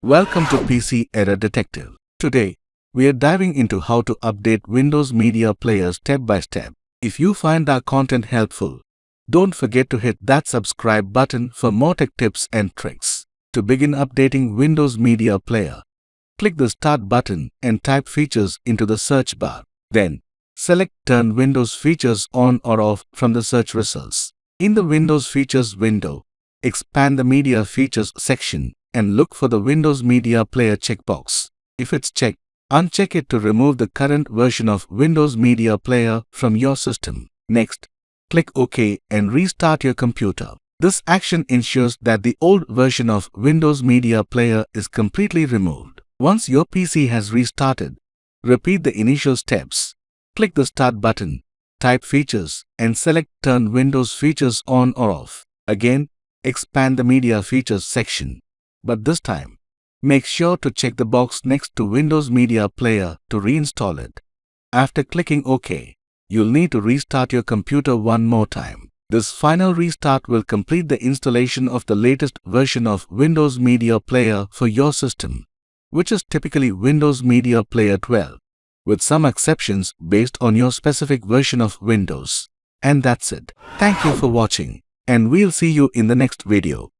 Welcome to PC Error Detective. Today, we are diving into how to update Windows Media Player step by step. If you find our content helpful, don't forget to hit that subscribe button for more tech tips and tricks. To begin updating Windows Media Player, click the Start button and type Features into the search bar. Then, select Turn Windows Features on or off from the search results. In the Windows Features window, expand the Media Features section and look for the Windows Media Player checkbox. If it's checked, uncheck it to remove the current version of Windows Media Player from your system. Next, click OK and restart your computer. This action ensures that the old version of Windows Media Player is completely removed. Once your PC has restarted, repeat the initial steps. Click the Start button, type Features, and select Turn Windows Features on or off. Again, expand the Media Features section. But this time, make sure to check the box next to Windows Media Player to reinstall it. After clicking OK, you'll need to restart your computer one more time. This final restart will complete the installation of the latest version of Windows Media Player for your system, which is typically Windows Media Player 12, with some exceptions based on your specific version of Windows. And that's it. Thank you for watching, and we'll see you in the next video.